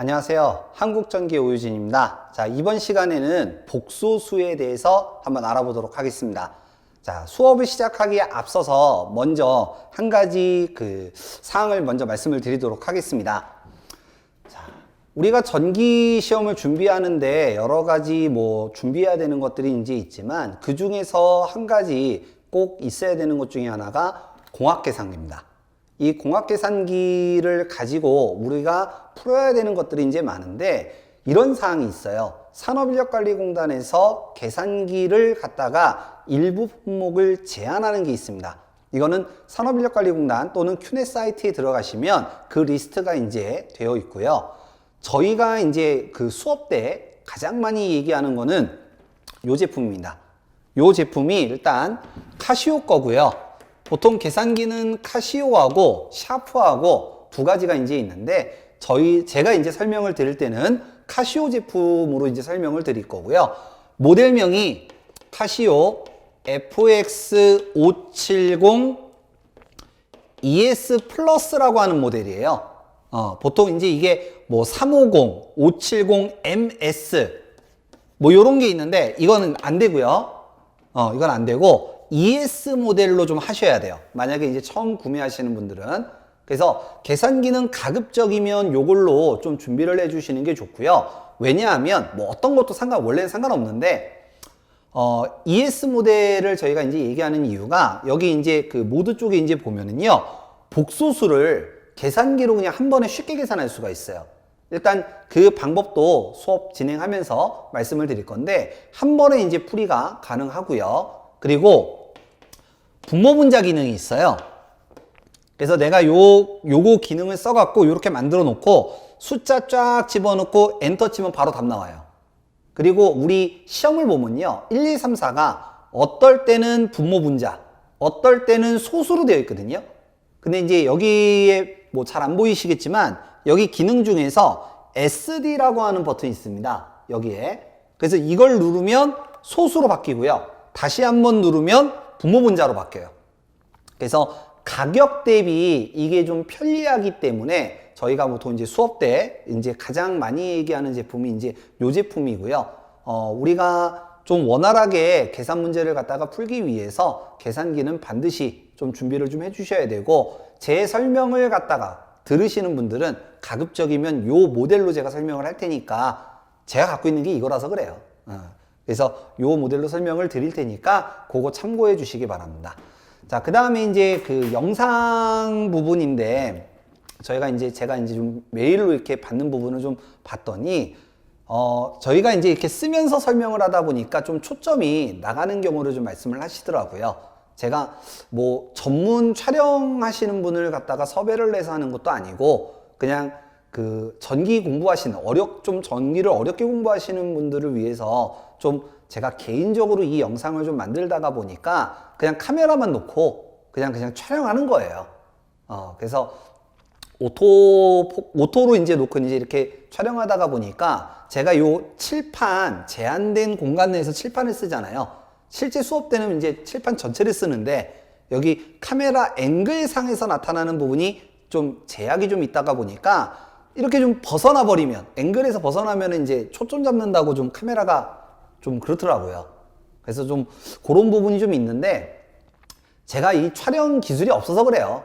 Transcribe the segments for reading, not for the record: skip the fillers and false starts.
안녕하세요. 한국전기 오유진입니다. 자, 이번 시간에는 복소수에 대해서 한번 알아보도록 하겠습니다. 자, 수업을 시작하기에 앞서서 먼저 한 가지 사항을 먼저 말씀을 드리도록 하겠습니다. 자, 우리가 전기 시험을 준비하는데 여러 가지 준비해야 되는 것들이 이제 있지만 그 중에서 한 가지 꼭 있어야 되는 것 중에 하나가 공학계산기입니다. 이 공학계산기를 가지고 우리가 풀어야 되는 것들이 이제 많은데 이런 사항이 있어요. 산업인력관리공단에서 계산기를 갖다가 일부 품목을 제한하는 게 있습니다. 이거는 산업인력관리공단 또는 큐넷 사이트에 들어가시면 그 리스트가 이제 되어 있고요. 저희가 이제 그 수업 때 가장 많이 얘기하는 거는 이 제품입니다. 이 제품이 일단 카시오 거고요. 보통 계산기는 카시오하고 샤프하고 두 가지가 이제 있는데 제가 이제 설명을 드릴 때는 카시오 제품으로 이제 설명을 드릴 거고요. 모델명이 카시오 FX570 ES 플러스라고 하는 모델이에요. 보통 이제 이게 350, 570 MS 요런 게 있는데 이거는 안 되고요. 이건 안 되고 ES 모델로 좀 하셔야 돼요. 만약에 이제 처음 구매하시는 분들은. 그래서 계산기는 가급적이면 요걸로 좀 준비를 해 주시는 게 좋고요. 왜냐하면 어떤 것도 원래는 상관없는데 ES 모델을 저희가 이제 얘기하는 이유가 여기 이제 그 모드 쪽에 이제 보면은요. 복소수를 계산기로 그냥 한 번에 쉽게 계산할 수가 있어요. 일단 그 방법도 수업 진행하면서 말씀을 드릴 건데 한 번에 이제 풀이가 가능하고요. 그리고 분모분자 기능이 있어요. 그래서 내가 요거 기능을 써갖고 요렇게 만들어 놓고 숫자 쫙 집어넣고 엔터 치면 바로 답 나와요. 그리고 우리 시험을 보면요. 1, 2, 3, 4가 어떨 때는 분모분자, 어떨 때는 소수로 되어 있거든요. 근데 이제 여기에 잘 안 보이시겠지만 여기 기능 중에서 SD라고 하는 버튼이 있습니다. 여기에. 그래서 이걸 누르면 소수로 바뀌고요. 다시 한번 누르면 분모분자로 바뀌어요. 그래서 가격 대비 이게 좀 편리하기 때문에 저희가 보통 이제 수업 때 이제 가장 많이 얘기하는 제품이 이제 요 제품이고요. 우리가 좀 원활하게 계산 문제를 갖다가 풀기 위해서 계산기는 반드시 좀 준비를 좀 해주셔야 되고 제 설명을 갖다가 들으시는 분들은 가급적이면 요 모델로 제가 설명을 할 테니까 제가 갖고 있는 게 이거라서 그래요. 그래서 요 모델로 설명을 드릴 테니까 그거 참고해 주시기 바랍니다. 자, 그 다음에 이제 그 영상 부분인데 제가 이제 좀 메일로 이렇게 받는 부분을 좀 봤더니 저희가 이제 이렇게 쓰면서 설명을 하다 보니까 좀 초점이 나가는 경우를 좀 말씀을 하시더라고요. 제가 전문 촬영하시는 분을 갖다가 섭외를 해서 하는 것도 아니고 그냥 그 전기 공부하시는 좀 전기를 어렵게 공부하시는 분들을 위해서 좀 제가 개인적으로 이 영상을 좀 만들다가 보니까 그냥 카메라만 놓고 그냥 촬영하는 거예요. 그래서 오토로 이제 놓고 이제 이렇게 촬영하다가 보니까 제가 요 칠판 제한된 공간 내에서 칠판을 쓰잖아요. 실제 수업 때는 이제 칠판 전체를 쓰는데 여기 카메라 앵글 상에서 나타나는 부분이 좀 제약이 좀 있다가 보니까 이렇게 좀 벗어나 버리면 앵글에서 벗어나면 이제 초점 잡는다고 좀 카메라가 좀 그렇더라고요. 그래서 좀 그런 부분이 좀 있는데 제가 이 촬영 기술이 없어서 그래요.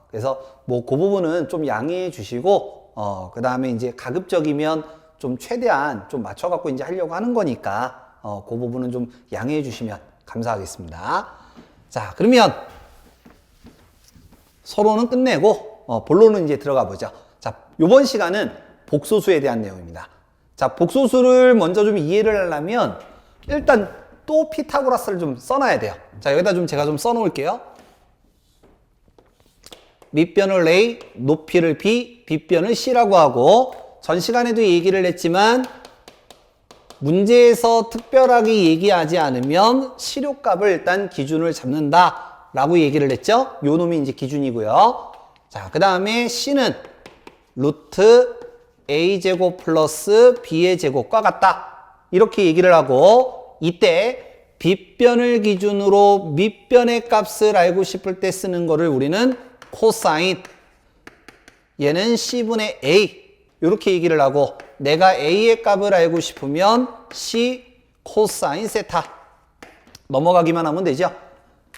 그래서 그 부분은 좀 양해해 주시고 그 다음에 이제 가급적이면 좀 최대한 좀 맞춰갖고 이제 하려고 하는 거니까 그 부분은 좀 양해해 주시면 감사하겠습니다. 자, 그러면 서론은 끝내고 본론은 이제 들어가 보죠. 자, 이번 시간은 복소수에 대한 내용입니다. 자, 복소수를 먼저 좀 이해를 하려면 일단 또 피타고라스를 좀 써놔야 돼요. 자, 여기다 제가 좀 써놓을게요. 밑변을 A, 높이를 B, 빗변을 C라고 하고 전 시간에도 얘기를 했지만 문제에서 특별하게 얘기하지 않으면 실효값을 일단 기준을 잡는다 라고 얘기를 했죠. 요 놈이 이제 기준이고요. 자, 그 다음에 C는 루트 A제곱 플러스 B의 제곱과 같다. 이렇게 얘기를 하고 이때 빗변을 기준으로 밑변의 값을 알고 싶을 때 쓰는 거를 우리는 코사인 얘는 C분의 A 이렇게 얘기를 하고 내가 A의 값을 알고 싶으면 C 코사인 세타 넘어가기만 하면 되죠.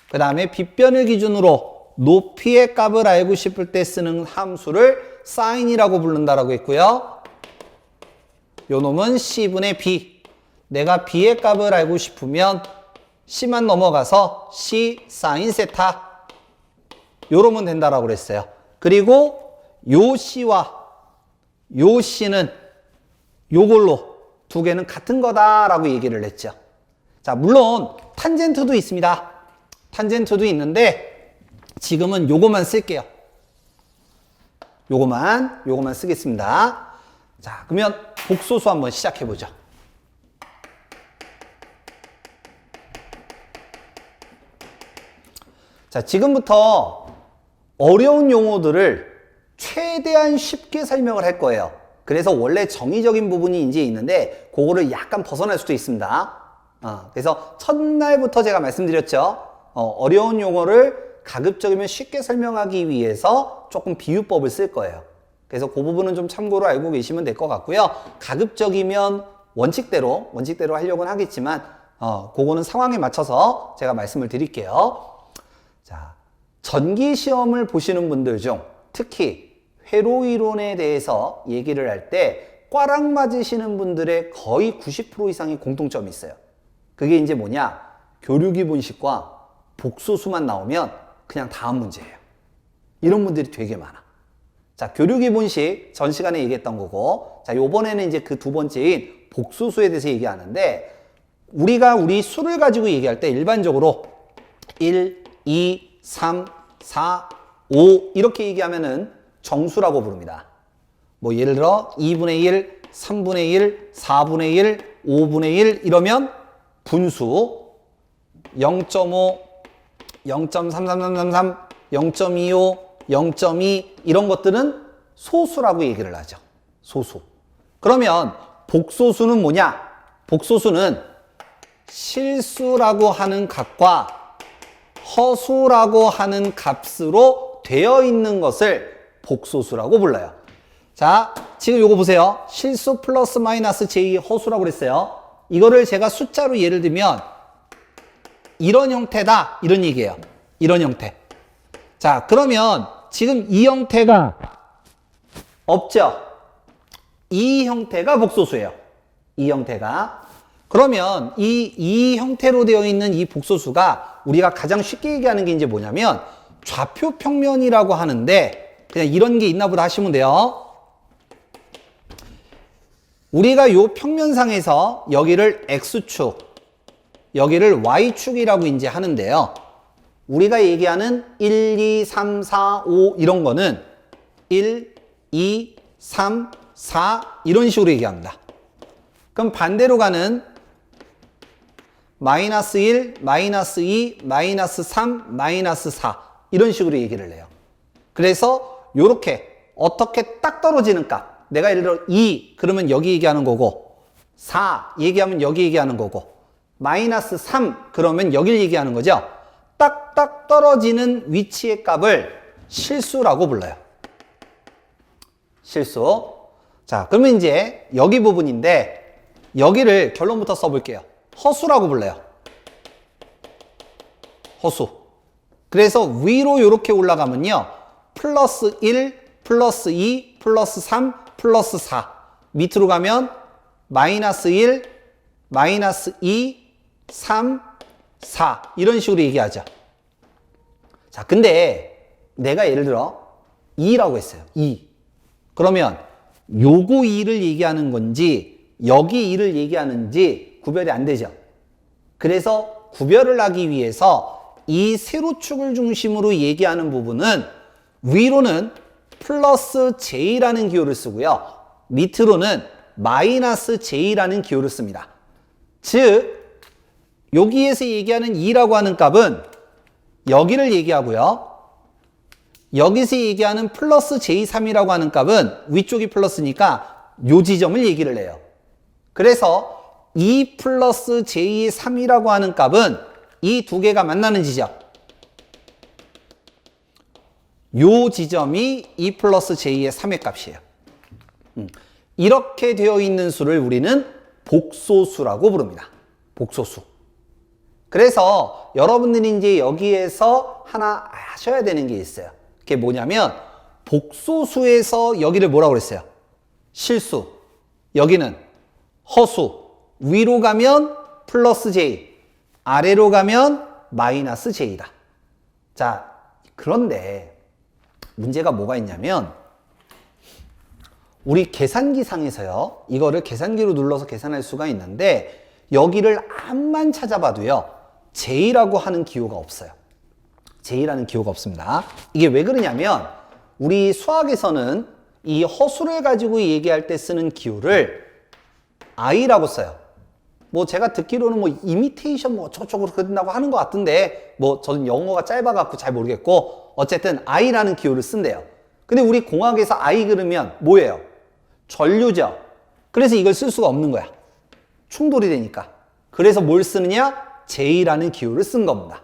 그 다음에 빗변을 기준으로 높이의 값을 알고 싶을 때 쓰는 함수를 사인이라고 부른다라고 했고요. 요 놈은 C분의 B. 내가 B의 값을 알고 싶으면 C만 넘어가서 C 사인 세타 요러면 된다라고 그랬어요. 그리고 요 C와 요 C는 요걸로 두 개는 같은 거다라고 얘기를 했죠. 자, 물론 탄젠트도 있습니다. 탄젠트도 있는데 지금은 요거만 쓸게요. 요거만 쓰겠습니다. 자, 그러면 복소수 한번 시작해 보죠. 자, 지금부터 어려운 용어들을 최대한 쉽게 설명을 할 거예요. 그래서 원래 정의적인 부분이 이제 있는데 그거를 약간 벗어날 수도 있습니다. 그래서 첫날부터 제가 말씀드렸죠. 어려운 용어를 가급적이면 쉽게 설명하기 위해서 조금 비유법을 쓸 거예요. 그래서 그 부분은 좀 참고로 알고 계시면 될 것 같고요. 가급적이면 원칙대로 하려고는 하겠지만 그거는 상황에 맞춰서 제가 말씀을 드릴게요. 자, 전기 시험을 보시는 분들 중 특히 회로 이론에 대해서 얘기를 할 때 꽈락 맞으시는 분들의 거의 90% 이상의 공통점이 있어요. 그게 이제 뭐냐? 교류기본식과 복소수만 나오면 그냥 다음 문제예요. 이런 분들이 되게 많아. 자, 교류기본식 전 시간에 얘기했던 거고, 자, 요번에는 이제 그 두 번째인 복소수에 대해서 얘기하는데, 우리가 우리 수를 가지고 얘기할 때 일반적으로 1, 2, 3, 4, 5 이렇게 얘기하면은 정수라고 부릅니다. 뭐 예를 들어 2분의 1, 3분의 1, 4분의 1, 5분의 1 이러면 분수 0.5, 0.33333, 0.25, 0.2 이런 것들은 소수라고 얘기를 하죠. 소수. 그러면 복소수는 뭐냐? 복소수는 실수라고 하는 값과 허수라고 하는 값으로 되어 있는 것을 복소수라고 불러요. 자, 지금 요거 보세요. 실수 플러스 마이너스 j 허수라고 그랬어요. 이거를 제가 숫자로 예를 들면 이런 형태다 이런 얘기예요. 이런 형태. 자, 그러면 지금 이 형태가 없죠. 이 형태가 복소수예요. 이 형태가. 그러면 이 형태로 되어 있는 이 복소수가 우리가 가장 쉽게 얘기하는 게 이제 뭐냐면 좌표 평면이라고 하는데 그냥 이런 게 있나 보다 하시면 돼요. 우리가 요 평면상에서 여기를 X축, 여기를 Y축이라고 이제 하는데요. 우리가 얘기하는 1, 2, 3, 4, 5 이런 거는 1, 2, 3, 4 이런 식으로 얘기합니다. 그럼 반대로 가는 마이너스 1, 마이너스 2, 마이너스 3, 마이너스 4 이런 식으로 얘기를 해요. 그래서 요렇게 어떻게 딱 떨어지는 값 내가 예를 들어 2 그러면 여기 얘기하는 거고 4 얘기하면 여기 얘기하는 거고 마이너스 3 그러면 여길 얘기하는 거죠. 딱딱 떨어지는 위치의 값을 실수라고 불러요. 실수. 자, 그러면 이제 여기 부분인데 여기를 결론부터 써볼게요. 허수라고 불러요. 허수. 그래서 위로 이렇게 올라가면요. 플러스 1, 플러스 2, 플러스 3, 플러스 4. 밑으로 가면 마이너스 1, 마이너스 2, 3, 4. 이런 식으로 얘기하죠. 자, 근데 내가 예를 들어 2라고 했어요. 2. 그러면 요거 2를 얘기하는 건지 여기 2를 얘기하는지 구별이 안 되죠. 그래서 구별을 하기 위해서 이 세로축을 중심으로 얘기하는 부분은 위로는 플러스 j라는 기호를 쓰고요. 밑으로는 마이너스 j라는 기호를 씁니다. 즉 여기에서 얘기하는 2라고 하는 값은 여기를 얘기하고요. 여기서 얘기하는 플러스 j3이라고 하는 값은 위쪽이 플러스니까 요 지점을 얘기를 해요. 그래서 2 플러스 j3이라고 하는 값은 이 두 개가 만나는 지점. 요 지점이 2 플러스 j의 3의 값이에요. 이렇게 되어 있는 수를 우리는 복소수라고 부릅니다. 복소수. 그래서 여러분들이 이제 여기에서 하나 아셔야 되는 게 있어요. 그게 뭐냐면 복소수에서 여기를 뭐라고 그랬어요? 실수. 여기는 허수. 위로 가면 플러스 j, 아래로 가면 마이너스 j다. 자, 그런데 문제가 뭐가 있냐면 우리 계산기상에서요, 이거를 계산기로 눌러서 계산할 수가 있는데 여기를 암만 찾아봐도요, j라고 하는 기호가 없어요. j라는 기호가 없습니다. 이게 왜 그러냐면 우리 수학에서는 이 허수를 가지고 얘기할 때 쓰는 기호를 i라고 써요. 뭐 제가 듣기로는 뭐 이미테이션 뭐 저쪽으로 그런다고 하는 것 같은데 뭐 저는 영어가 짧아갖고 잘 모르겠고 어쨌든 i라는 기호를 쓴대요. 근데 우리 공학에서 i 그러면 뭐예요? 전류죠. 그래서 이걸 쓸 수가 없는 거야. 충돌이 되니까. 그래서 뭘 쓰느냐? j라는 기호를 쓴 겁니다.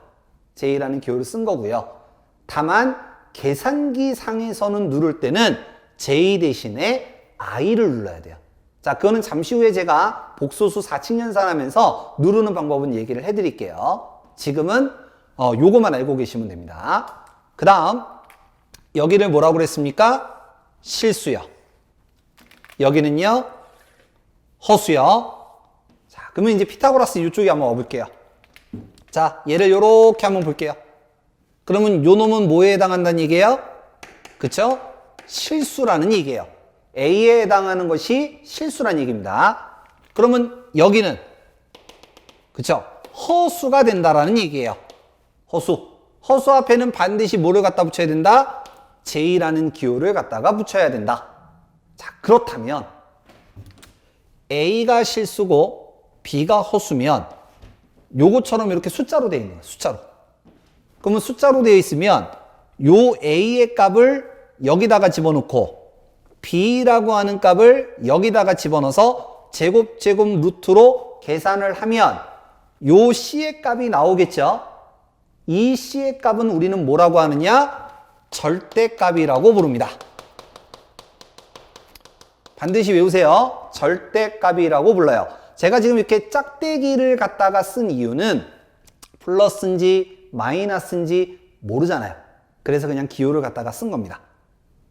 j라는 기호를 쓴 거고요. 다만 계산기 상에서는 누를 때는 j 대신에 i를 눌러야 돼요. 자, 그거는 잠시 후에 제가 복소수 4층 연산하면서 누르는 방법은 얘기를 해드릴게요. 지금은 요거만 알고 계시면 됩니다. 그 다음 여기를 뭐라고 그랬습니까? 실수요. 여기는요 허수요. 자, 그러면 이제 피타고라스 이쪽에 한번 와볼게요. 자, 얘를 요렇게 한번 볼게요. 그러면 요 놈은 뭐에 해당한다는 얘기예요? 그쵸? 실수라는 얘기예요. A에 해당하는 것이 실수란 얘기입니다. 그러면 여기는 그쵸? 허수가 된다라는 얘기예요. 허수. 허수 앞에는 반드시 뭐를 갖다 붙여야 된다? J라는 기호를 갖다가 붙여야 된다. 자, 그렇다면 A가 실수고 B가 허수면 요거처럼 이렇게 숫자로 되어 있는 거예요. 숫자로. 그러면 숫자로 되어 있으면 요 A의 값을 여기다가 집어넣고 B라고 하는 값을 여기다가 집어넣어서 제곱 루트로 계산을 하면 요 C의 값이 나오겠죠. 이 C의 값은 우리는 뭐라고 하느냐? 절대값이라고 부릅니다. 반드시 외우세요. 절대값이라고 불러요. 제가 지금 이렇게 짝대기를 갖다가 쓴 이유는 플러스인지 마이너스인지 모르잖아요. 그래서 그냥 기호를 갖다가 쓴 겁니다.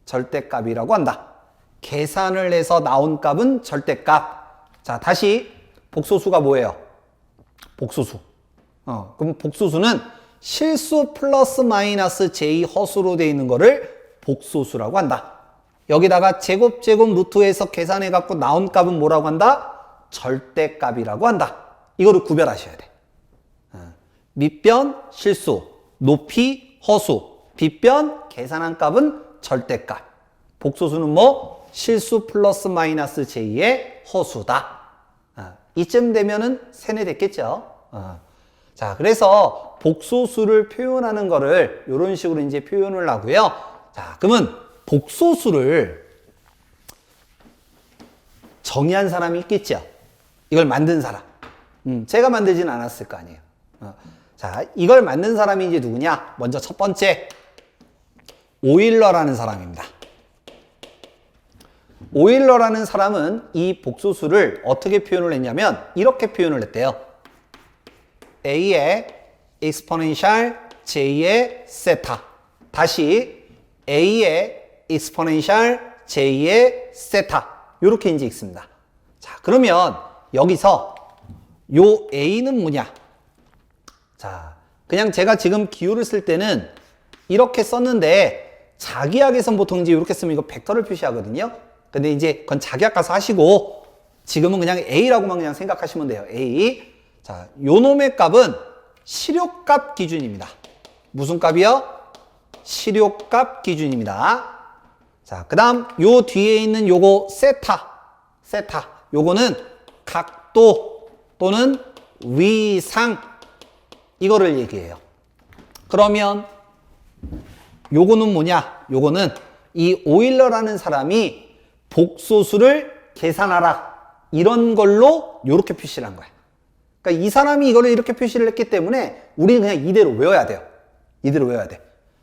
절대값이라고 한다. 계산을 해서 나온 값은 절대값. 자, 다시 복소수가 뭐예요? 복소수. 그럼 복소수는 실수 플러스 마이너스 j 허수로 되어 있는 거를 복소수라고 한다. 여기다가 제곱 루트에서 계산해 갖고 나온 값은 뭐라고 한다? 절대값이라고 한다. 이거를 구별하셔야 돼. 밑변 실수, 높이 허수, 빗변 계산한 값은 절대값. 복소수는 뭐? 실수 플러스 마이너스 j의 허수다. 이쯤 되면은 세뇌됐겠죠. 자, 그래서 복소수를 표현하는 거를 이런 식으로 이제 표현을 하고요. 자, 그러면 복소수를 정의한 사람이 있겠죠. 이걸 만든 사람. 제가 만들지는 않았을 거 아니에요. 자, 이걸 만든 사람이 이제 누구냐? 먼저 첫 번째, 오일러라는 사람입니다. 오일러라는 사람은 이 복소수를 어떻게 표현을 했냐면 이렇게 표현을 했대요. A의 exponential J의 세타. 다시 A의 exponential J의 세타. 요렇게 이제 읽습니다. 자, 그러면 여기서 요 A는 뭐냐? 자, 그냥 제가 지금 기호를 쓸 때는 이렇게 썼는데 자기학에선 보통 이제 이렇게 쓰면 이거 벡터를 표시하거든요. 근데 이제 그건 자기학 가서 하시고 지금은 그냥 A라고만 그냥 생각하시면 돼요. A. 자, 요 놈의 값은 실효값 기준입니다. 무슨 값이요? 실효값 기준입니다. 자, 그 다음 요 뒤에 있는 요거 세타. 요거는 각도 또는 위상 이거를 얘기해요. 그러면 요거는 뭐냐? 요거는 이 오일러라는 사람이 복소수를 계산하라 이런 걸로 요렇게 표시를 한 거야. 그러니까 이 사람이 이거를 이렇게 표시를 했기 때문에 우리는 그냥 이대로 외워야 돼요. 이대로 외워야 돼.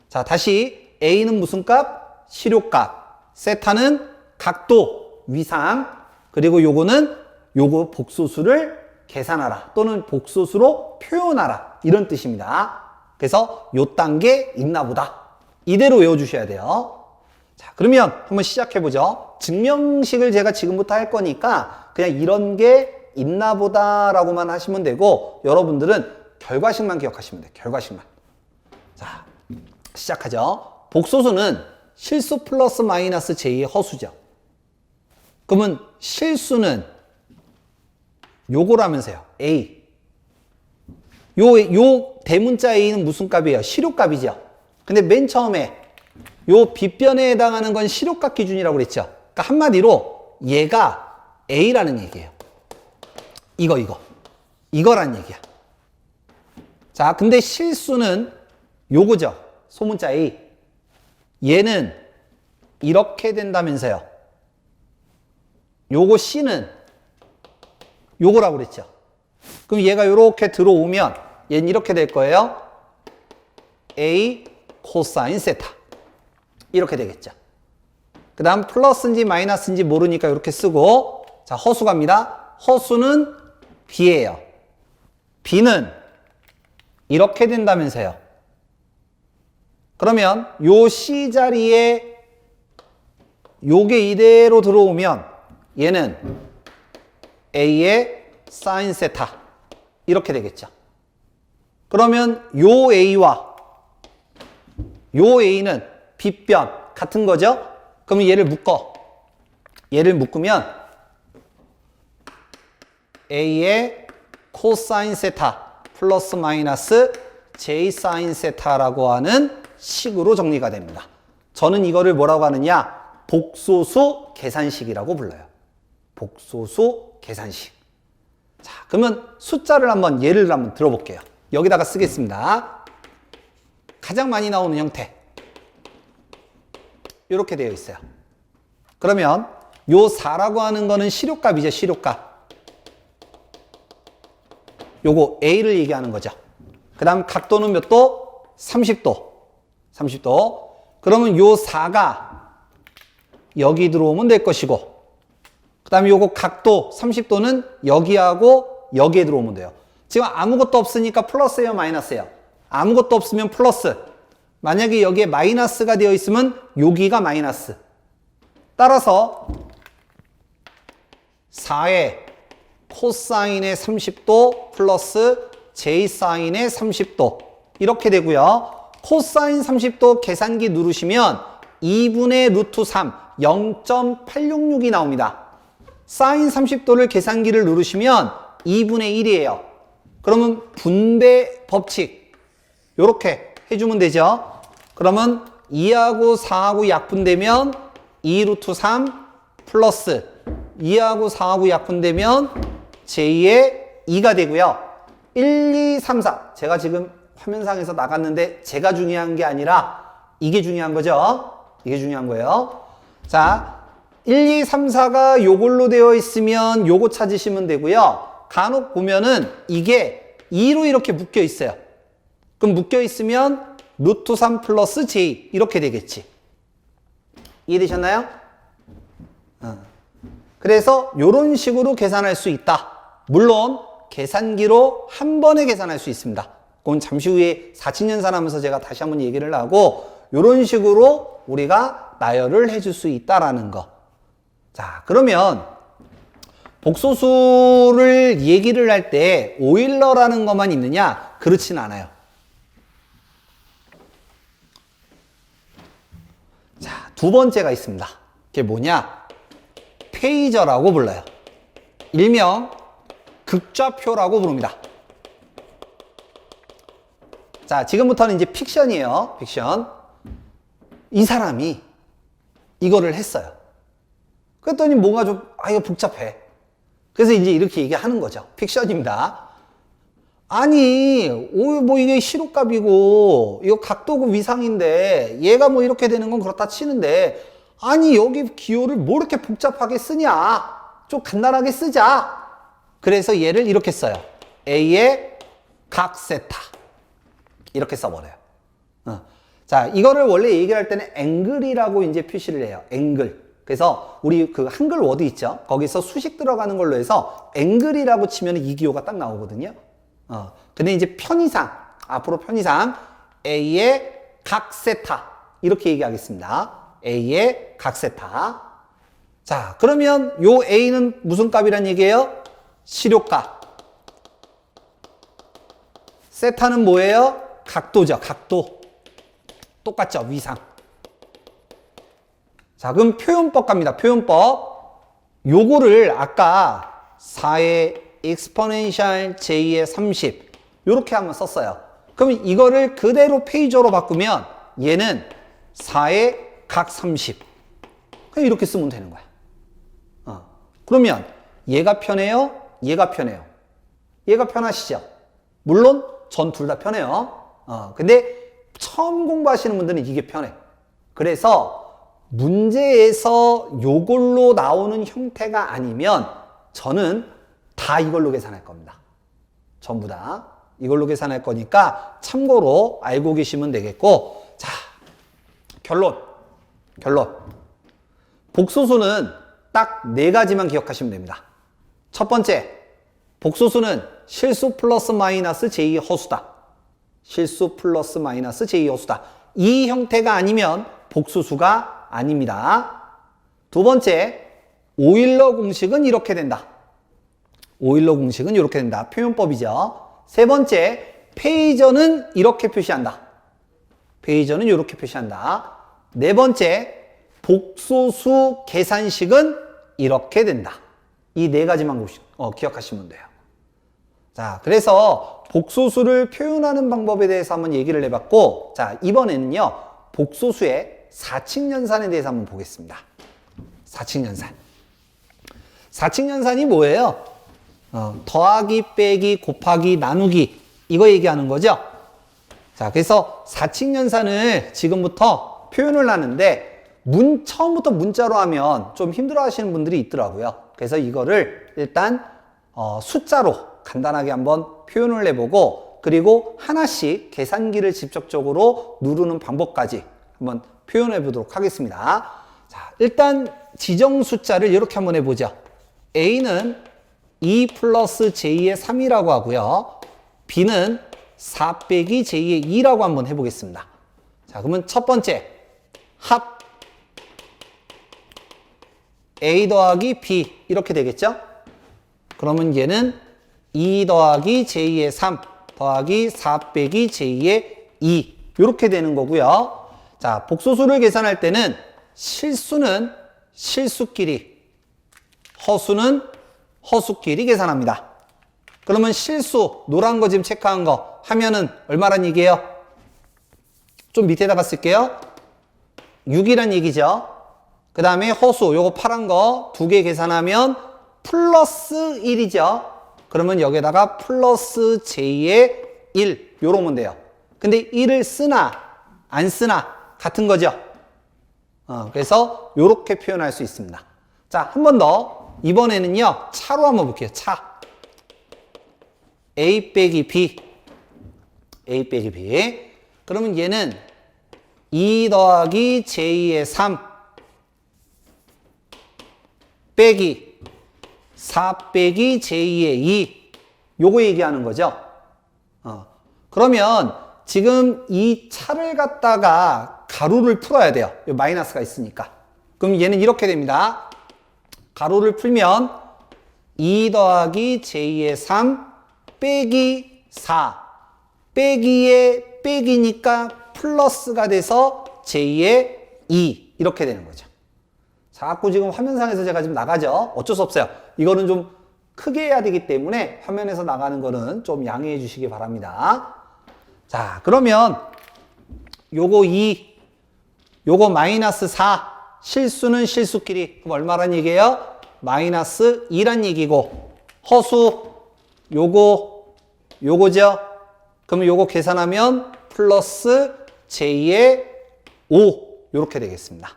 자, 다시 A는 무슨 값? 실효값. 세타는 각도. 위상, 그리고 요거는 요거 복소수를 계산하라 또는 복소수로 표현하라 이런 뜻입니다. 그래서 요 단계 있나 보다. 이대로 외워주셔야 돼요. 자, 그러면 한번 시작해보죠. 증명식을 제가 지금부터 할 거니까 그냥 이런 게 있나 보다 라고만 하시면 되고 여러분들은 결과식만 기억하시면 돼요. 결과식만. 자, 시작하죠. 복소수는 실수 플러스 마이너스 j 의 허수죠. 그러면 실수는 요거라면서요. a. 요 대문자 a는 무슨 값이에요? 실효값이죠. 근데 맨 처음에 요 빗변에 해당하는 건 실효값 기준이라고 그랬죠. 그러니까 한마디로 얘가 a라는 얘기예요. 이거란 얘기야. 자, 근데 실수는 요거죠. 소문자 a. 얘는 이렇게 된다면서요. 요거 c는 요거라고 그랬죠. 그럼 얘가 이렇게 들어오면 얘는 이렇게 될 거예요. a 코사인 세타. 이렇게 되겠죠. 그 다음 플러스인지 마이너스인지 모르니까 이렇게 쓰고, 자, 허수 갑니다. 허수는 b예요. b는 이렇게 된다면서요. 그러면 요 c 자리에 요게 이대로 들어오면 얘는 a의 사인 세타 이렇게 되겠죠. 그러면 요 a와 요 a는 빗변 같은 거죠. 그러면 얘를 묶으면 a의 코사인 세타 플러스 마이너스 j 사인 세타라고 하는 식으로 정리가 됩니다. 저는 이거를 뭐라고 하느냐? 복소수 계산식이라고 불러요. 복소수 계산식. 자, 그러면 숫자를 예를 한번 들어볼게요. 여기다가 쓰겠습니다. 가장 많이 나오는 형태. 이렇게 되어 있어요. 그러면 요 4라고 하는 거는 실효값이죠, 실효값. 요거 A를 얘기하는 거죠. 그 다음 각도는 몇 도? 30도. 30도. 그러면 요 4가 여기 들어오면 될 것이고, 그 다음에 요거 각도 30도는 여기하고 여기에 들어오면 돼요. 지금 아무것도 없으니까 플러스예요, 마이너스예요? 아무것도 없으면 플러스. 만약에 여기에 마이너스가 되어 있으면 여기가 마이너스. 따라서 4의 코사인의 30도 플러스 J사인의 30도 이렇게 되고요. 코사인 30도 계산기 누르시면 2분의 루트 3 0.866이 나옵니다. 사인 30도를 계산기를 누르시면 2분의 1이에요. 그러면 분배 법칙 요렇게 해주면 되죠. 그러면 2하고 4하고 약분되면 2 루트 3 플러스 2하고 4하고 약분되면 J의 2가 되고요. 1, 2, 3, 4 제가 지금 화면상에서 나갔는데 제가 중요한 게 아니라 이게 중요한 거죠. 이게 중요한 거예요. 자, 1, 2, 3, 4가 요걸로 되어 있으면 요거 찾으시면 되고요. 간혹 보면은 이게 2로 이렇게 묶여 있어요. 그럼 묶여 있으면 루트 3 플러스 J 이렇게 되겠지. 이해되셨나요? 그래서 요런 식으로 계산할 수 있다. 물론 계산기로 한 번에 계산할 수 있습니다. 그건 잠시 후에 사칙연산하면서 제가 다시 한번 얘기를 하고 요런 식으로 우리가 나열을 해줄 수 있다라는 거. 자, 그러면 복소수를 얘기를 할 때 오일러라는 것만 있느냐? 그렇진 않아요. 자, 두 번째가 있습니다. 그게 뭐냐? 페이저라고 불러요. 일명 극좌표라고 부릅니다. 자, 지금부터는 이제 픽션이에요. 픽션. 이 사람이 이거를 했어요. 그랬더니 뭔가 좀, 이거 복잡해. 그래서 이제 이렇게 얘기하는 거죠. 픽션입니다. 아니, 뭐 이게 시로값이고, 이거 각도고 위상인데, 얘가 뭐 이렇게 되는 건 그렇다 치는데, 아니, 여기 기호를 뭐 이렇게 복잡하게 쓰냐? 좀 간단하게 쓰자. 그래서 얘를 이렇게 써요. A의 각세타. 이렇게 써버려요. 자, 이거를 원래 얘기할 때는 앵글이라고 이제 표시를 해요. 앵글. 그래서 우리 그 한글 워드 있죠? 거기서 수식 들어가는 걸로 해서 앵글이라고 치면 이 기호가 딱 나오거든요. 근데 이제 편의상, 앞으로 편의상 A의 각 세타 이렇게 얘기하겠습니다. A의 각 세타. 자, 그러면 요 A는 무슨 값이란 얘기예요? 실효값. 세타는 뭐예요? 각도죠. 각도. 똑같죠. 위상. 자, 그럼 표현법 갑니다. 표현법. 요거를 아까 4의 exponential j의 30 요렇게 한번 썼어요. 그럼 이거를 그대로 페이저로 바꾸면 얘는 4의 각 30. 그냥 이렇게 쓰면 되는 거야. 그러면 얘가 편해요? 얘가 편해요? 얘가 편하시죠? 물론 전 둘 다 편해요. 근데 처음 공부하시는 분들은 이게 편해. 그래서 문제에서 요걸로 나오는 형태가 아니면 저는 다 이걸로 계산할 겁니다. 전부 다 이걸로 계산할 거니까 참고로 알고 계시면 되겠고, 자, 결론. 복소수는 딱 4가지만 기억하시면 됩니다. 첫 번째, 복소수는 실수 플러스 마이너스 제2의 허수다. 실수 플러스 마이너스 제2의 허수다. 이 형태가 아니면 복소수가 아닙니다. 두 번째, 오일러 공식은 이렇게 된다. 오일러 공식은 이렇게 된다. 표현법이죠. 세 번째, 페이저는 이렇게 표시한다. 페이저는 이렇게 표시한다. 네 번째, 복소수 계산식은 이렇게 된다. 이 4가지만 기억하시면 돼요. 자, 그래서 복소수를 표현하는 방법에 대해서 한번 얘기를 해봤고, 자, 이번에는요, 복소수의 사칙연산에 대해서 한번 보겠습니다. 사칙연산. 사칙연산이 뭐예요? 더하기, 빼기, 곱하기, 나누기, 이거 얘기하는 거죠? 자, 그래서 사칙연산을 지금부터 표현을 하는데, 처음부터 문자로 하면 좀 힘들어 하시는 분들이 있더라고요. 그래서 이거를 일단, 숫자로 간단하게 한번 표현을 해보고, 그리고 하나씩 계산기를 직접적으로 누르는 방법까지 한번 표현해 보도록 하겠습니다. 자, 일단 지정 숫자를 이렇게 한번 해보죠. A는 2 플러스 j2의 3이라고 하고요. B는 4 빼기 j2의 2라고 한번 해보겠습니다. 자, 그러면 첫 번째, 합 A 더하기 B 이렇게 되겠죠? 그러면 얘는 2 더하기 j2의 3 더하기 4 빼기 j2의 2 이렇게 되는 거고요. 자, 복소수를 계산할 때는 실수는 실수끼리, 허수는 허수끼리 계산합니다. 그러면 실수, 노란 거 지금 체크한 거 하면은 얼마란 얘기예요? 좀 밑에다가 쓸게요. 6이란 얘기죠. 그 다음에 허수, 요거 파란 거 2개 계산하면 플러스 1이죠. 그러면 여기다가 플러스 j의 1 요러면 돼요. 근데 1을 쓰나 안 쓰나 같은 거죠. 그래서 요렇게 표현할 수 있습니다. 자, 한 번 더. 이번에는요, 차로 한번 볼게요. 차. A 빼기 B. A 빼기 B. 그러면 얘는 2 더하기 j2의 3 빼기 4 빼기 j2의 2. 요거 얘기하는 거죠. 그러면 지금 이 차를 갖다가 가로를 풀어야 돼요. 마이너스가 있으니까. 그럼 얘는 이렇게 됩니다. 가로를 풀면 2 더하기 j2의 3 빼기 4 빼기의 빼기니까 플러스가 돼서 j2의 2 이렇게 되는 거죠. 자꾸 지금 화면상에서 제가 지금 나가죠. 어쩔 수 없어요. 이거는 좀 크게 해야 되기 때문에 화면에서 나가는 거는 좀 양해해 주시기 바랍니다. 자, 그러면 요거 2, 요거 마이너스 4, 실수는 실수끼리. 그럼 얼마란 얘기예요? 마이너스 2란 얘기고, 허수, 요거죠? 그러면 요거 계산하면 플러스 j의 5, 요렇게 되겠습니다.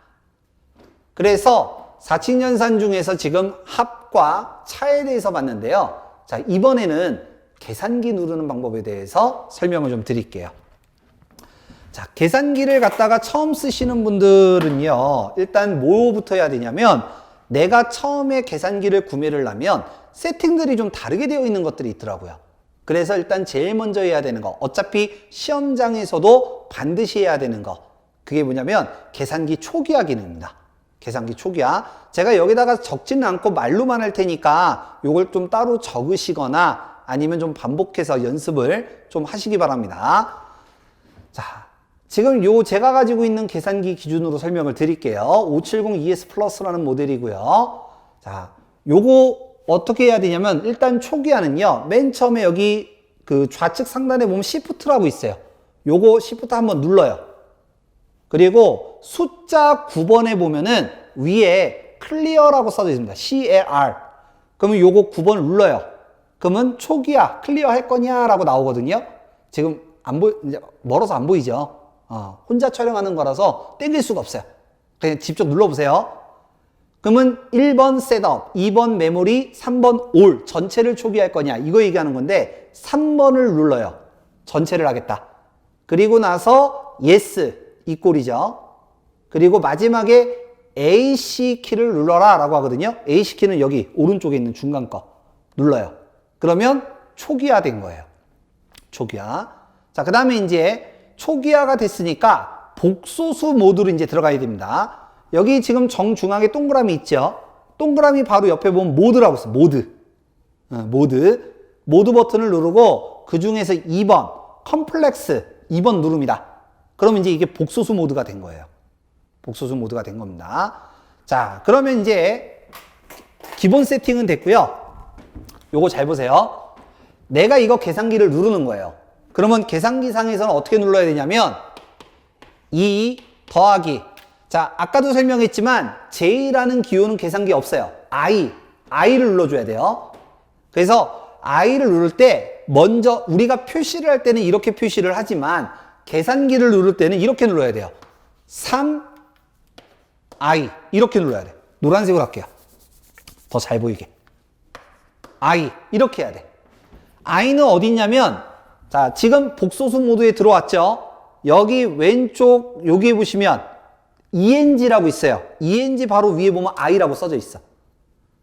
그래서 사칙연산 중에서 지금 합과 차에 대해서 봤는데요. 자, 이번에는 계산기 누르는 방법에 대해서 설명을 좀 드릴게요. 자, 계산기를 갖다가 처음 쓰시는 분들은요, 일단 뭐부터 해야 되냐면, 내가 처음에 계산기를 구매를 하면 세팅들이 좀 다르게 되어 있는 것들이 있더라고요. 그래서 일단 제일 먼저 해야 되는 거, 어차피 시험장에서도 반드시 해야 되는 거, 그게 뭐냐면 계산기 초기화 기능입니다. 계산기 초기화. 제가 여기다가 적지는 않고 말로만 할 테니까 요걸 좀 따로 적으시거나 아니면 좀 반복해서 연습을 좀 하시기 바랍니다. 자, 지금 요 제가 가지고 있는 계산기 기준으로 설명을 드릴게요. 570ES 플러스라는 모델이고요. 자, 요거 어떻게 해야 되냐면 일단 초기화는요. 맨 처음에 여기 그 좌측 상단에 보면 Shift라고 있어요. 요거 Shift 한번 눌러요. 그리고 숫자 9번에 보면은 위에 클리어라고 써져 있습니다. CLR. 그러면 요거 9번을 눌러요. 그러면 초기화, 클리어 할 거냐라고 나오거든요. 지금 이제 멀어서 안 보이죠? 혼자 촬영하는 거라서 땡길 수가 없어요. 그냥 직접 눌러보세요. 그러면 1번 셋업, 2번 메모리, 3번 올 전체를 초기화할 거냐 이거 얘기하는 건데 3번을 눌러요. 전체를 하겠다. 그리고 나서 yes 이 꼴이죠. 그리고 마지막에 AC 키를 눌러라 라고 하거든요. AC 키는 여기 오른쪽에 있는 중간 거 눌러요. 그러면 초기화 된 거예요. 초기화. 자, 그 다음에 이제 초기화가 됐으니까 복소수 모드로 이제 들어가야 됩니다. 여기 지금 정중앙에 동그라미 있죠? 동그라미 바로 옆에 보면 모드라고 있어요. 모드. 모드 버튼을 누르고 그 중에서 2번 컴플렉스 2번 누릅니다. 그러면 이제 이게 복소수 모드가 된 거예요. 복소수 모드가 된 겁니다. 자, 그러면 이제 기본 세팅은 됐고요. 요거 잘 보세요. 내가 이거 계산기를 누르는 거예요. 그러면 계산기 상에서는 어떻게 눌러야 되냐면 2 더하기. 자, 아까도 설명했지만 J라는 기호는 계산기에 없어요. I를 눌러줘야 돼요. 그래서 I를 누를 때 먼저 우리가 표시를 할 때는 이렇게 표시를 하지만 계산기를 누를 때는 이렇게 눌러야 돼요. 3I 이렇게 눌러야 돼요. 노란색으로 할게요. 더 잘 보이게. I 이렇게 해야 돼. I는 어디 있냐면 자, 지금 복소수 모드에 들어왔죠? 여기 왼쪽 여기 보시면 ENG라고 있어요. ENG 바로 위에 보면 I라고 써져 있어.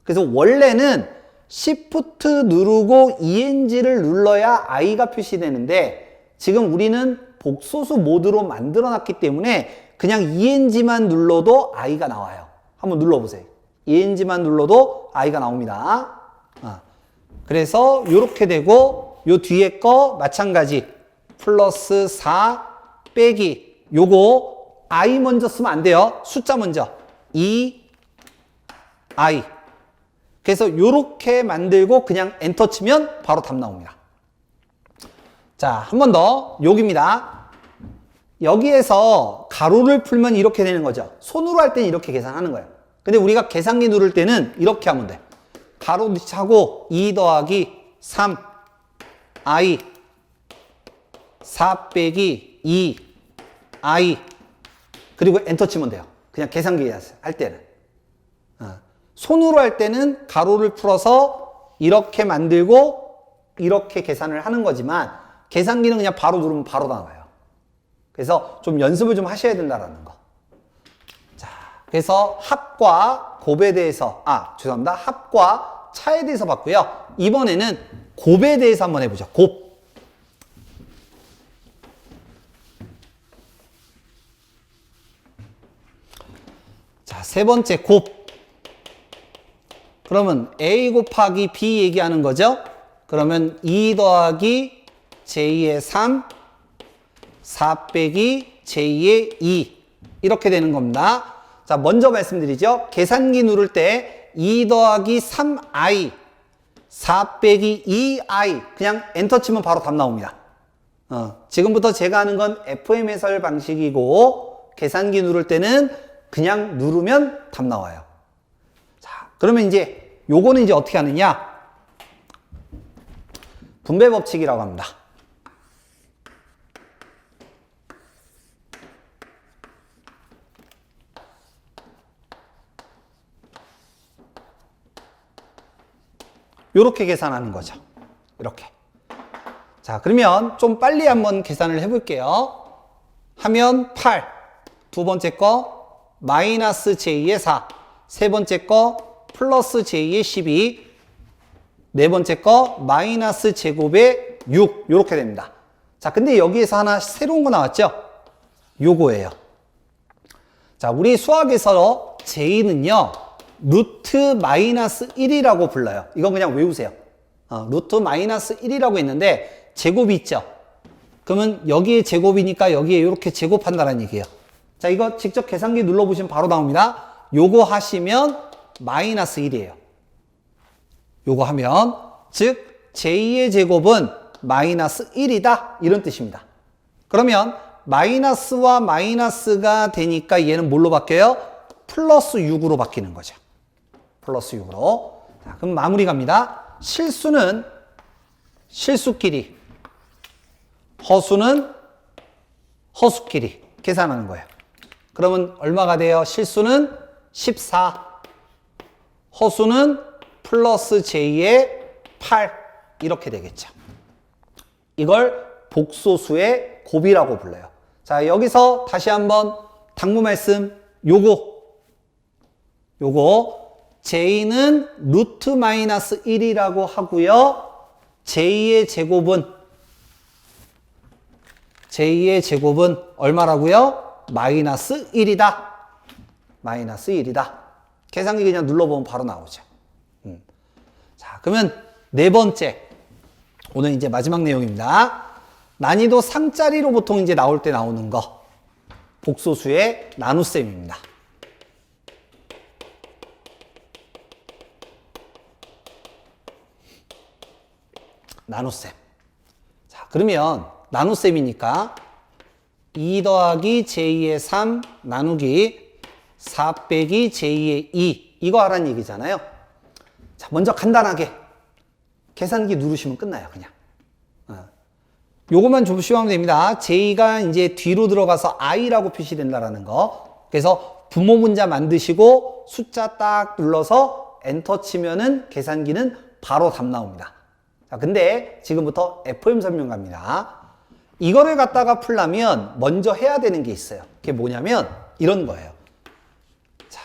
그래서 원래는 Shift 누르고 ENG를 눌러야 I가 표시되는데 지금 우리는 복소수 모드로 만들어 놨기 때문에 그냥 ENG만 눌러도 I가 나와요. 한번 눌러보세요. ENG만 눌러도 I가 나옵니다. 그래서 이렇게 되고 요 뒤에 거 마찬가지 플러스 4 빼기 요거 I 먼저 쓰면 안 돼요. 숫자 먼저 2 I. 그래서 요렇게 만들고 그냥 엔터 치면 바로 답 나옵니다. 자, 한 번 더 여기입니다. 여기에서 가로를 풀면 이렇게 되는 거죠. 손으로 할 때는 이렇게 계산하는 거예요. 근데 우리가 계산기 누를 때는 이렇게 하면 돼. 가로 차고 2 더하기 3 I 4 빼기 2 I 그리고 엔터 치면 돼요. 그냥 계산기 할 때는. 손으로 할 때는 가로를 풀어서 이렇게 만들고 이렇게 계산을 하는 거지만 계산기는 그냥 바로 누르면 바로 나와요. 그래서 좀 연습을 좀 하셔야 된다라는 거. 자, 그래서 합과 곱에 대해서 죄송합니다. 합과 차에 대해서 봤고요. 이번에는 곱에 대해서 한번 해보죠. 곱. 자, 세 번째 곱. 그러면 A 곱하기 B 얘기하는 거죠. 그러면 2 더하기 J의 3, 4 빼기 J의 2 이렇게 되는 겁니다. 자, 먼저 말씀드리죠. 계산기 누를 때 2 더하기 3I 4 빼기 2I 그냥 엔터 치면 바로 답 나옵니다. 지금부터 제가 하는 건 FM 해설 방식이고 계산기 누를 때는 그냥 누르면 답 나와요. 자, 그러면 이제 요거는 이제 어떻게 하느냐? 분배 법칙이라고 합니다. 요렇게 계산하는 거죠. 이렇게. 자, 그러면 좀 빨리 한번 계산을 해볼게요. 하면 8. 두 번째 거 마이너스 J의 4. 세 번째 거 플러스 J의 12. 네 번째 거 마이너스 제곱의 6. 요렇게 됩니다. 자, 근데 여기에서 하나 새로운 거 나왔죠? 요거예요. 자, 우리 수학에서 J는요, 루트 마이너스 1이라고 불러요. 이건 그냥 외우세요. 루트 마이너스 1이라고 있는데, 제곱이 있죠? 그러면 여기에 제곱이니까 여기에 이렇게 제곱한다는 얘기예요. 자, 이거 직접 계산기 눌러보시면 바로 나옵니다. 요거 하시면 마이너스 1이에요. 요거 하면, 즉, J의 제곱은 마이너스 1이다. 이런 뜻입니다. 그러면, 마이너스와 마이너스가 되니까 얘는 뭘로 바뀌어요? 플러스 6으로 바뀌는 거죠. 플러스 6으로. 자, 그럼 마무리 갑니다. 실수는 실수끼리, 허수는 허수끼리 계산하는 거예요. 그러면 얼마가 돼요? 실수는 14, 허수는 플러스 J의 8 이렇게 되겠죠. 이걸 복소수의 곱이라고 불러요. 자, 여기서 다시 한번 당부 말씀 요거 J는 루트 마이너스 1이라고 하고요. J의 제곱은 얼마라고요? 마이너스 1이다. 마이너스 1이다. 계산기 그냥 눌러보면 바로 나오죠. 자, 그러면 네 번째. 오늘 이제 마지막 내용입니다. 난이도 상짜리로 보통 이제 나올 때 나오는 거. 복소수의 나눗셈입니다. 나눗셈. 자, 그러면 나눗셈이니까 2 더하기 J의 3 나누기 4 빼기 J의 2 이거 하라는 얘기잖아요. 자, 먼저 간단하게 계산기 누르시면 끝나요, 그냥. 요것만 좀 쉬우면 됩니다. J가 이제 뒤로 들어가서 I라고 표시된다라는 거. 그래서 분모 분자 만드시고 숫자 딱 눌러서 엔터 치면은 계산기는 바로 답 나옵니다. 자, 근데 지금부터 FM 설명 갑니다. 이거를 갖다가 풀려면 먼저 해야 되는 게 있어요. 그게 뭐냐면 이런 거예요. 자,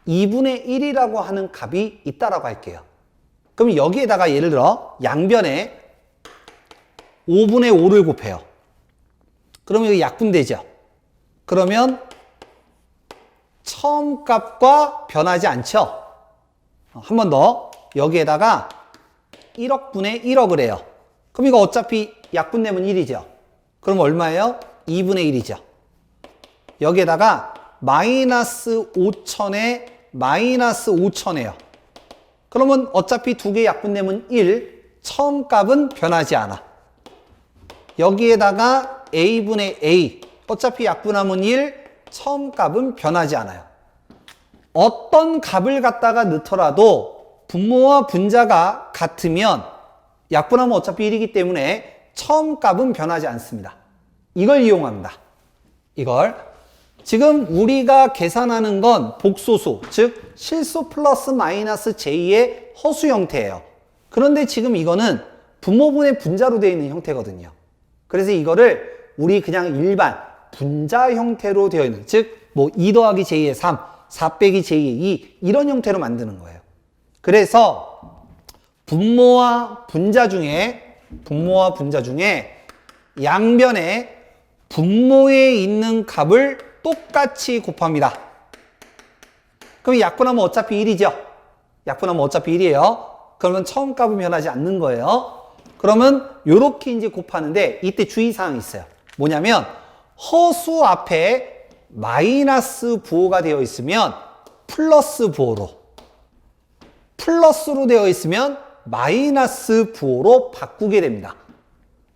2분의 1이라고 하는 값이 있다라고 할게요. 그럼 여기에다가 예를 들어 양변에 5분의 5를 곱해요. 그러면 이거 약분되죠. 그러면 처음 값과 변하지 않죠. 한 번 더 여기에다가 1억분의 1억을 해요. 그럼 이거 어차피 약분되면 1이죠. 그럼 얼마예요? 2분의 1이죠. 여기에다가 마이너스 5천에 마이너스 5천이에요. 그러면 어차피 두 개 약분되면 1, 처음 값은 변하지 않아. 여기에다가 a분의 a, 어차피 약분하면 1, 처음 값은 변하지 않아요. 어떤 값을 갖다가 넣더라도 분모와 분자가 같으면 약분하면 어차피 1이기 때문에 처음 값은 변하지 않습니다. 이걸 이용합니다. 이걸. 지금 우리가 계산하는 건 복소수, 즉 실수 플러스 마이너스 J의 허수 형태예요. 그런데 지금 이거는 분모분의 분자로 되어 있는 형태거든요. 그래서 이거를 우리 그냥 일반 분자 형태로 되어 있는, 즉 뭐 2 더하기 J의 3, 4 빼기 J의 2 이런 형태로 만드는 거예요. 그래서 분모와 분자 중에 양변에 분모에 있는 값을 똑같이 곱합니다. 그럼 약분하면 어차피 1이죠. 약분하면 어차피 1이에요. 그러면 처음 값은 변하지 않는 거예요. 그러면 요렇게 이제 곱하는데 이때 주의사항이 있어요. 뭐냐면 허수 앞에 마이너스 부호가 되어 있으면 플러스 부호로, 플러스로 되어 있으면 마이너스 부호로 바꾸게 됩니다.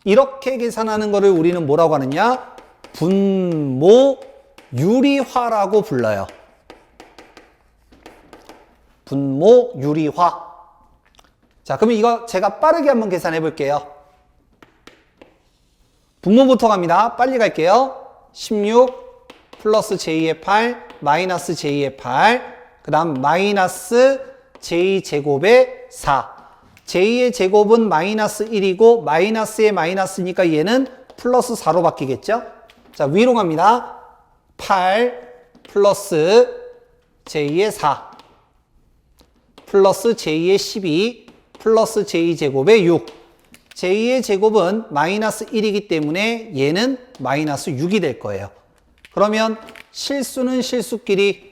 이렇게 계산하는 거를 우리는 뭐라고 하느냐? 분모 유리화라고 불러요. 분모 유리화. 자, 그러면 이거 제가 빠르게 한번 계산해 볼게요. 분모부터 갑니다. 빨리 갈게요. 16 플러스 J의 8 마이너스 J의 8 그 다음 마이너스 J 제곱의 4 J의 제곱은 마이너스 1이고 마이너스의 마이너스니까 얘는 플러스 4로 바뀌겠죠? 자, 위로 갑니다. 8 플러스 j2의 4 플러스 j2의 12 플러스 j2제곱의 6. j2의 제곱은 마이너스 1이기 때문에 얘는 마이너스 6이 될 거예요. 그러면 실수는 실수끼리,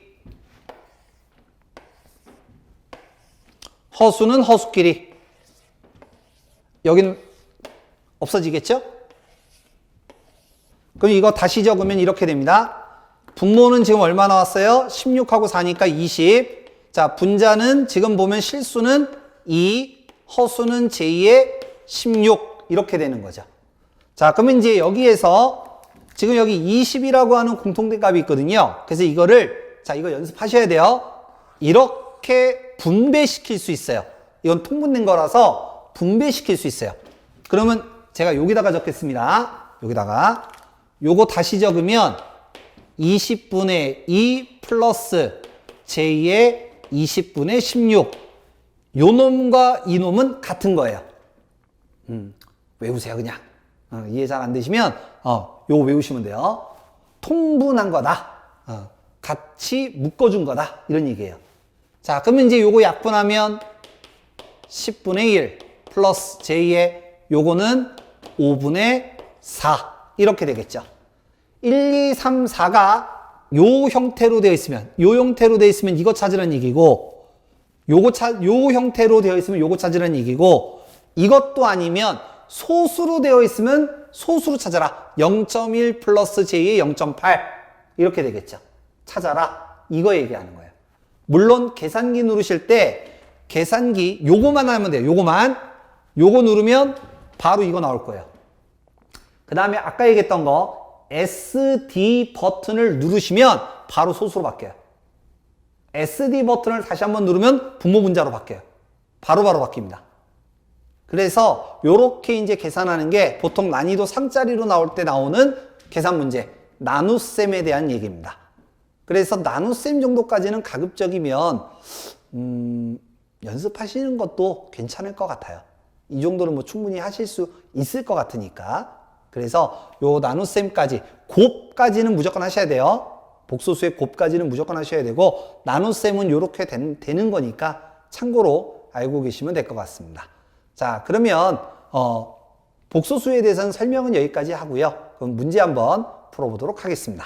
허수는 허수끼리. 여기는 없어지겠죠? 그럼 이거 다시 적으면 이렇게 됩니다. 분모는 지금 얼마 나왔어요? 16하고 4니까 20. 자, 분자는 지금 보면 실수는 2, 허수는 j2의 16 이렇게 되는 거죠. 자, 그러면 이제 여기에서 지금 여기 20이라고 하는 공통된 값이 있거든요. 그래서 이거를, 자, 이거 연습하셔야 돼요. 이렇게 분배시킬 수 있어요. 이건 통분된 거라서 분배시킬 수 있어요. 그러면 제가 여기다가 적겠습니다. 여기다가 요거 다시 적으면 20분의 2 플러스 j2의 20분의 16. 요 놈과 이 놈은 같은 거예요. 외우세요, 그냥. 이해 잘 안 되시면, 요거 외우시면 돼요. 통분한 거다. 같이 묶어준 거다. 이런 얘기예요. 자, 그러면 이제 요거 약분하면 10분의 1 플러스 j2의 요거는 5분의 4. 이렇게 되겠죠. 1, 2, 3, 4가 요 형태로 되어 있으면, 이거 찾으라는 얘기고, 요 형태로 되어 있으면 요거 찾으라는 얘기고, 이것도 아니면 소수로 되어 있으면 소수로 찾아라. 0.1 플러스 j2의 0.8. 이렇게 되겠죠. 찾아라. 이거 얘기하는 거예요. 물론 계산기 누르실 때 계산기 요거만 하면 돼요. 요거 누르면 바로 이거 나올 거예요. 그 다음에 아까 얘기했던 거 SD 버튼을 누르시면 바로 소수로 바뀌어요. SD 버튼을 다시 한번 누르면 분모 분자로 바뀌어요. 바로바로 바뀝니다. 그래서 요렇게 이제 계산하는 게 보통 난이도 상짜리로 나올 때 나오는 계산 문제, 나눗셈에 대한 얘기입니다. 그래서 나눗셈 정도까지는 가급적이면 연습하시는 것도 괜찮을 것 같아요. 이 정도는 뭐 충분히 하실 수 있을 것 같으니까. 그래서 요 나눗셈까지, 곱까지는 무조건 하셔야 돼요. 복소수의 곱까지는 무조건 하셔야 되고, 나눗셈은 요렇게 되는 거니까 참고로 알고 계시면 될 것 같습니다. 자, 그러면 복소수에 대해서는 설명은 여기까지 하고요. 그럼 문제 한번 풀어보도록 하겠습니다.